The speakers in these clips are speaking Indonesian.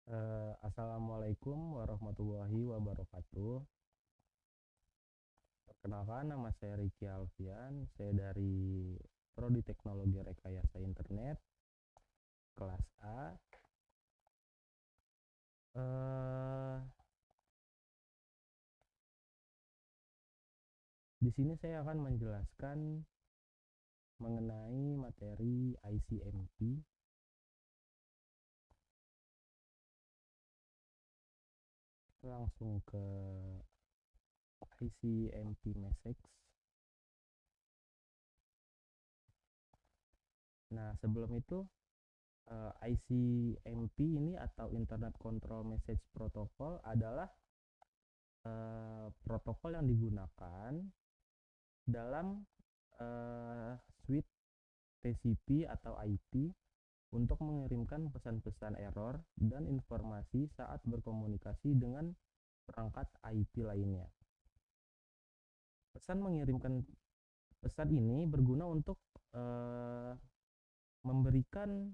Assalamualaikum warahmatullahi wabarakatuh. Perkenalkan, nama saya Ricky Alfian. Saya dari Prodi Teknologi Rekayasa Internet, kelas A. Di sini saya akan menjelaskan mengenai materi ICMP. Langsung ke ICMP message. Nah, sebelum itu ICMP ini atau Internet Control Message Protocol adalah protokol yang digunakan dalam suite TCP atau IP untuk mengirimkan pesan-pesan error dan informasi saat berkomunikasi dengan perangkat IP lainnya. Mengirimkan pesan ini berguna untuk memberikan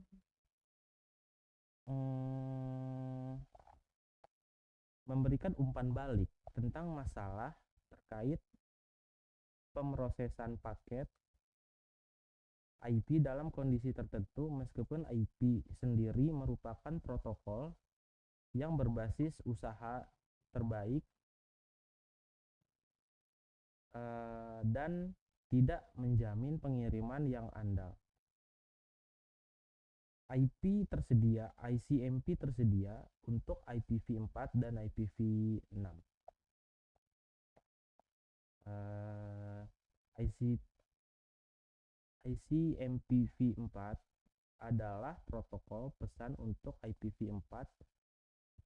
umpan balik tentang masalah terkait pemrosesan paket IP dalam kondisi tertentu, meskipun IP sendiri merupakan protokol yang berbasis usaha terbaik dan tidak menjamin pengiriman yang andal. ICMP tersedia untuk IPv4 dan IPv6. ICMPv4 adalah protokol pesan untuk IPv4,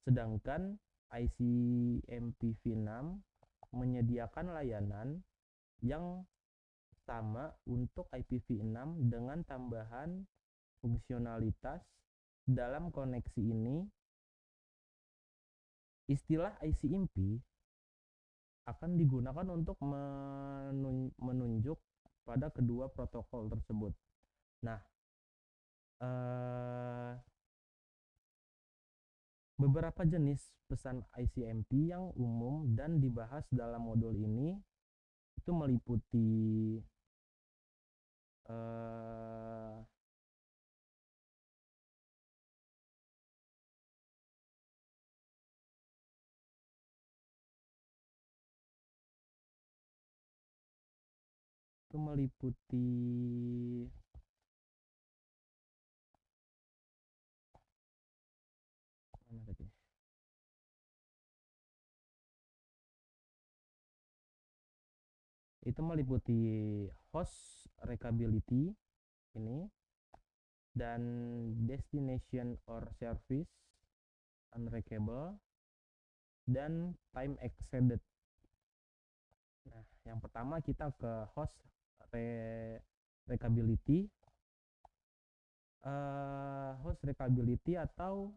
sedangkan ICMPv6 menyediakan layanan yang sama untuk IPv6 dengan tambahan fungsionalitas. Dalam koneksi ini, istilah ICMP akan digunakan untuk menunjuk pada kedua protokol tersebut. Nah, beberapa jenis pesan ICMP yang umum dan dibahas dalam modul ini itu meliputi host reachability ini, dan destination or service unreachable, dan time exceeded. Nah, yang pertama kita ke host reachability. Host reachability atau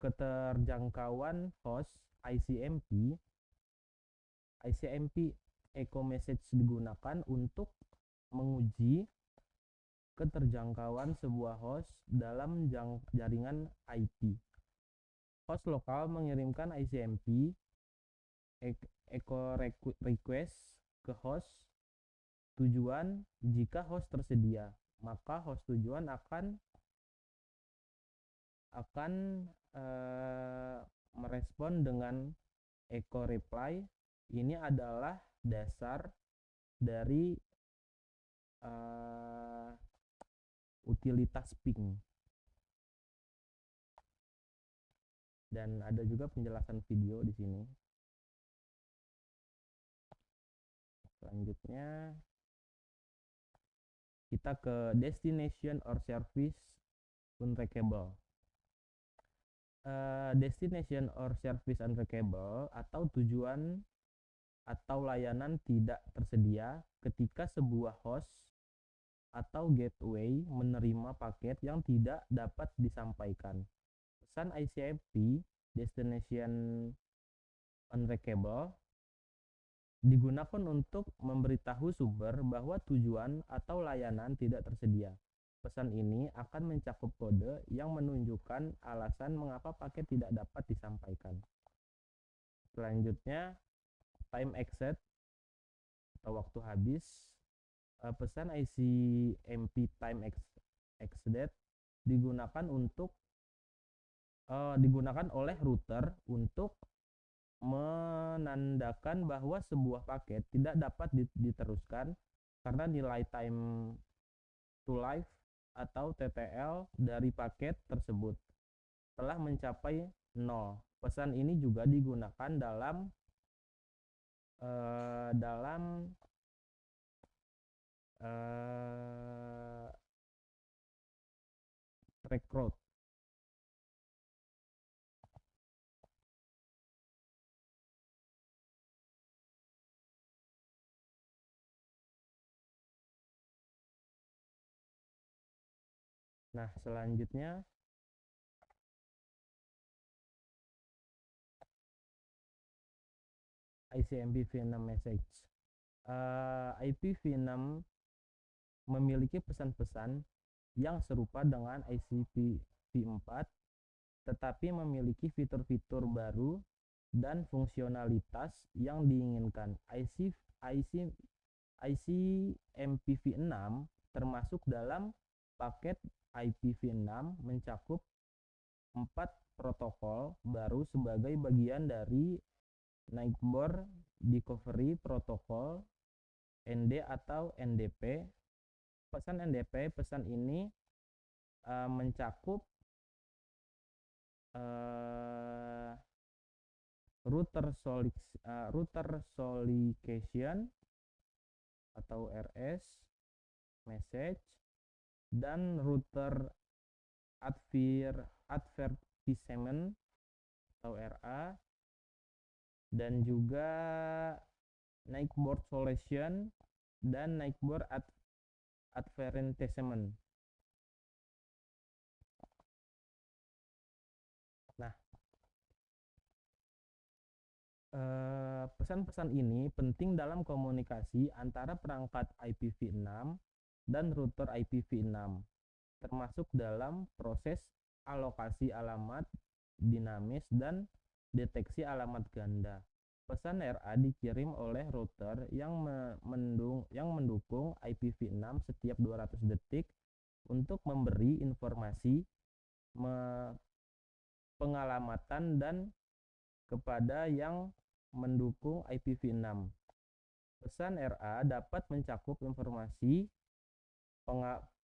keterjangkauan host ICMP echo message digunakan untuk menguji keterjangkauan sebuah host dalam jaringan IP. Host lokal mengirimkan ICMP echo request ke host tujuan. Jika host tersedia, maka host tujuan akan merespon dengan echo reply. Ini adalah dasar dari utilitas ping, dan ada juga penjelasan video di sini. Selanjutnya kita ke destination or service unreachable. Destination or service unreachable atau tujuan atau layanan tidak tersedia ketika sebuah host atau gateway menerima paket yang tidak dapat disampaikan. Pesan ICMP destination unreachable digunakan untuk memberitahu sumber bahwa tujuan atau layanan tidak tersedia. pesan ini akan mencakup kode yang menunjukkan alasan mengapa paket tidak dapat disampaikan. Selanjutnya, time exit atau waktu habis. Pesan ICMP time exit digunakan oleh router untuk menandakan bahwa sebuah paket tidak dapat diteruskan karena nilai time to life atau TTL dari paket tersebut telah mencapai 0. Pesan ini juga digunakan dalam track route. Nah, selanjutnya ICMP v6 message. IPv6 memiliki pesan-pesan yang serupa dengan ICV4, tetapi memiliki fitur-fitur baru dan fungsionalitas yang diinginkan. ICMPv6 termasuk dalam paket IPv6 mencakup 4 protokol baru sebagai bagian dari Neighbor Discovery Protocol ND atau NDP. Pesan NDP, pesan ini mencakup router solicitation atau RS message dan router advertisement atau RA, dan juga Neighbor solution dan Neighbor advertisement. Nah, pesan-pesan ini penting dalam komunikasi antara perangkat IPv6 dan router IPv6, termasuk dalam proses alokasi alamat dinamis dan deteksi alamat ganda. Pesan RA dikirim oleh router yang mendukung IPv6 setiap 200 detik untuk memberi informasi pengalamatan dan kepada yang mendukung IPv6. Pesan RA dapat mencakup informasi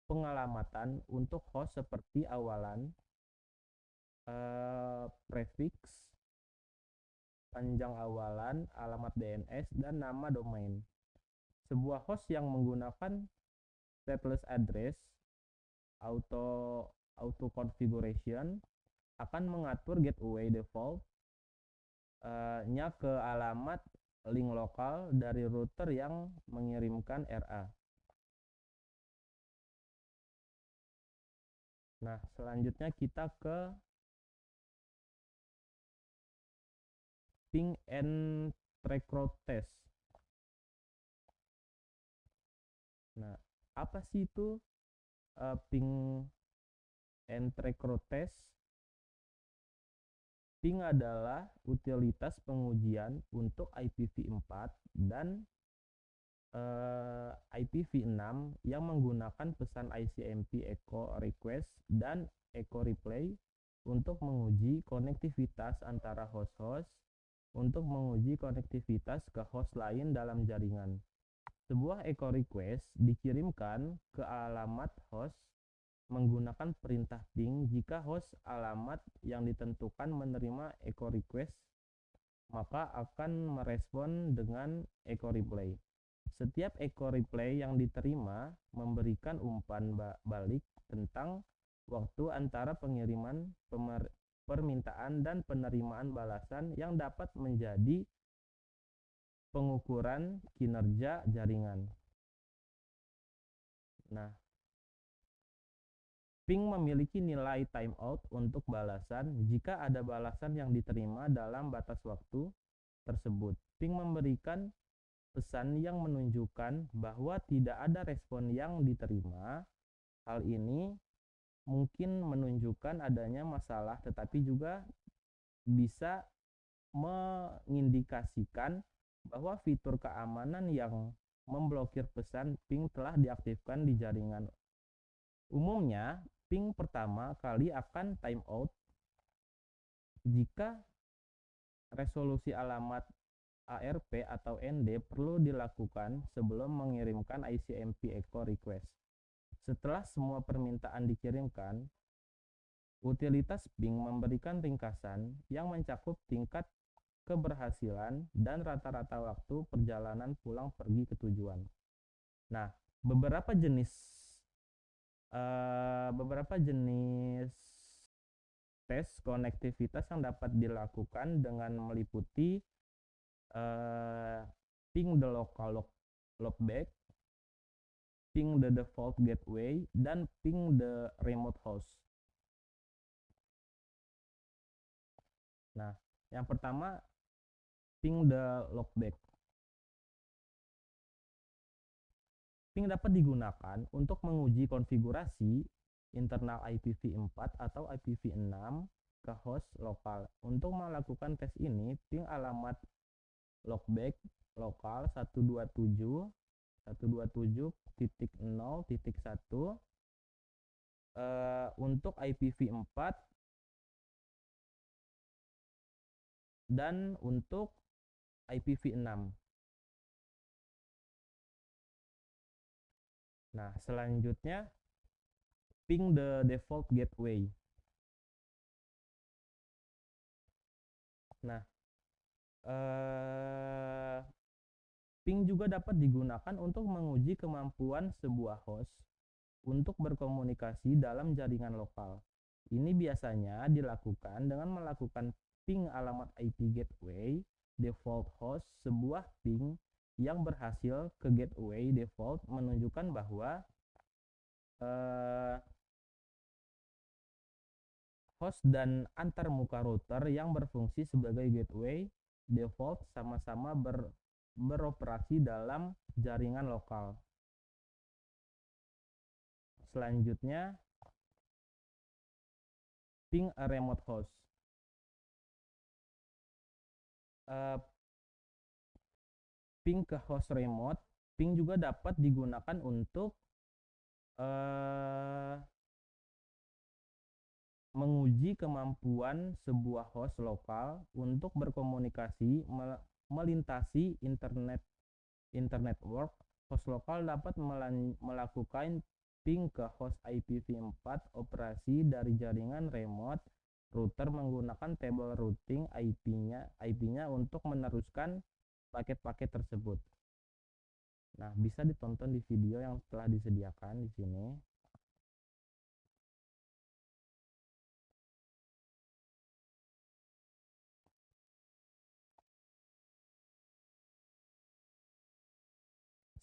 pengalamatan untuk host seperti awalan, prefix, panjang awalan, alamat DNS, dan nama domain. Sebuah host yang menggunakan stateless address auto configuration akan mengatur gateway default nya ke alamat link lokal dari router yang mengirimkan RA. Nah, selanjutnya kita ke ping and track route test. Nah, apa sih itu ping and track route test? Ping adalah utilitas pengujian untuk IPv4 dan IPv6 yang menggunakan pesan ICMP echo request dan echo replay untuk menguji konektivitas antara host-host untuk menguji konektivitas ke host lain dalam jaringan. Sebuah echo request dikirimkan ke alamat host menggunakan perintah ping. Jika host alamat yang ditentukan menerima echo request, maka akan merespon dengan echo replay. Setiap echo replay yang diterima memberikan umpan balik tentang waktu antara pengiriman permintaan dan penerimaan balasan yang dapat menjadi pengukuran kinerja jaringan. Nah, ping memiliki nilai timeout untuk balasan jika ada balasan yang diterima dalam batas waktu tersebut. Ping memberikan pesan yang menunjukkan bahwa tidak ada respon yang diterima Hal ini mungkin menunjukkan adanya masalah, tetapi juga bisa mengindikasikan bahwa fitur keamanan yang memblokir pesan ping telah diaktifkan di jaringan. Umumnya, ping pertama kali akan timeout jika resolusi alamat ARP atau ND perlu dilakukan sebelum mengirimkan ICMP echo request. Setelah semua permintaan dikirimkan, utilitas ping memberikan ringkasan yang mencakup tingkat keberhasilan dan rata-rata waktu perjalanan pulang pergi ke tujuan. Nah, beberapa jenis tes konektivitas yang dapat dilakukan dengan meliputi ping the local loopback, ping the default gateway, dan ping the remote host. Nah, yang pertama, ping the loopback. Ping dapat digunakan untuk menguji konfigurasi internal IPv4 atau IPv6 ke host lokal. Untuk melakukan tes ini, ping alamat loopback lokal 127.1.0.1 untuk IPv4 dan untuk IPv6. Nah, selanjutnya ping the default gateway. Nah, ping juga dapat digunakan untuk menguji kemampuan sebuah host untuk berkomunikasi dalam jaringan lokal. Ini biasanya dilakukan dengan melakukan ping alamat IP gateway default host. Sebuah ping yang berhasil ke gateway default menunjukkan bahwa host dan antarmuka router yang berfungsi sebagai gateway default sama-sama beroperasi dalam jaringan lokal. Selanjutnya, ping a remote host. Ping ke host remote, ping juga dapat digunakan untuk menguji kemampuan sebuah host lokal untuk berkomunikasi melintasi internet network. Host lokal dapat melakukan ping ke host IPv4 operasi dari jaringan remote. Router menggunakan table routing IP-nya untuk meneruskan paket-paket tersebut. Nah, bisa ditonton di video yang telah disediakan di sini.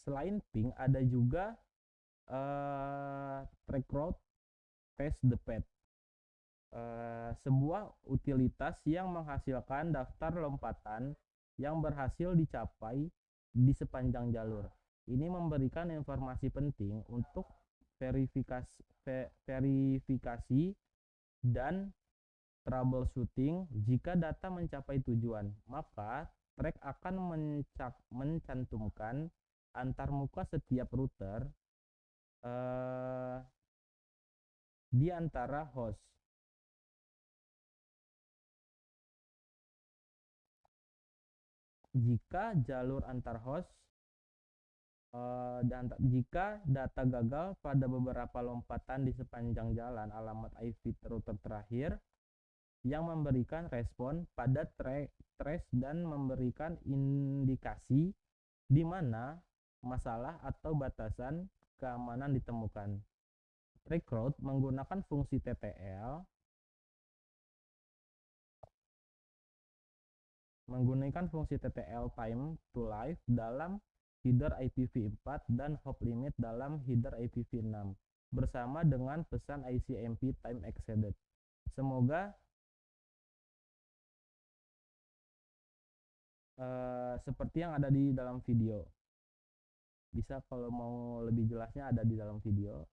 Selain ping, ada juga track route test the path. Sebuah utilitas yang menghasilkan daftar lompatan yang berhasil dicapai di sepanjang jalur. Ini memberikan informasi penting untuk verifikasi dan troubleshooting. Jika data mencapai tujuan, maka track akan mencantumkan antarmuka setiap router di antara host. Jika jalur antar host jika data gagal pada beberapa lompatan di sepanjang jalan, alamat IP router terakhir yang memberikan respon pada trace dan memberikan indikasi di mana masalah atau batasan keamanan ditemukan. Track route menggunakan fungsi TTL time to live dalam header IPv4 dan hop limit dalam header IPv6 bersama dengan pesan ICMP time exceeded. Semoga seperti yang ada di dalam video. Bisa kalau mau lebih jelasnya ada di dalam video.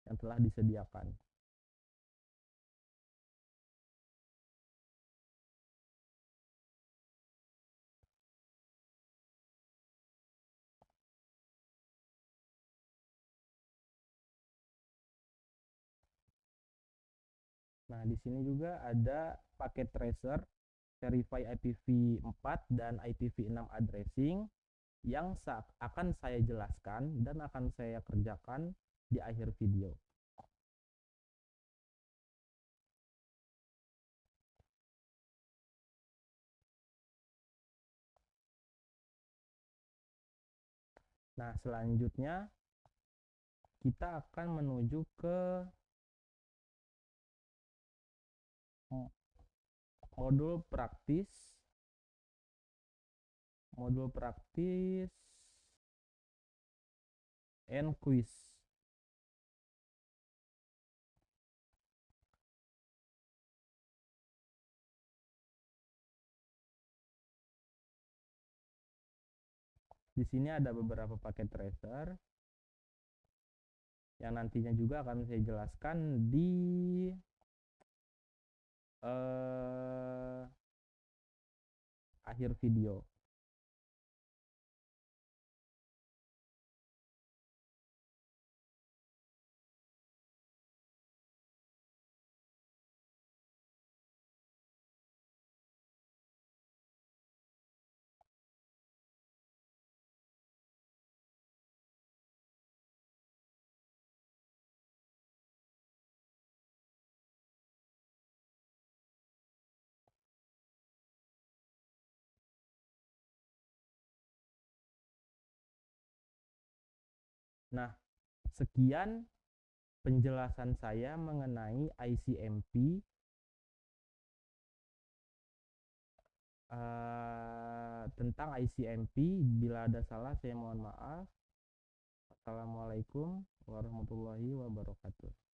yang telah disediakan. Nah, di sini juga ada paket tracer Verify IPv4 dan IPv6 addressing yang akan saya jelaskan dan akan saya kerjakan di akhir video. Nah, selanjutnya kita akan menuju ke modul praktis and quiz. Di sini ada beberapa paket tracer yang nantinya juga akan saya jelaskan di akhir video. Nah, sekian penjelasan saya mengenai ICMP. Tentang ICMP, bila ada salah saya mohon maaf. Assalamualaikum warahmatullahi wabarakatuh.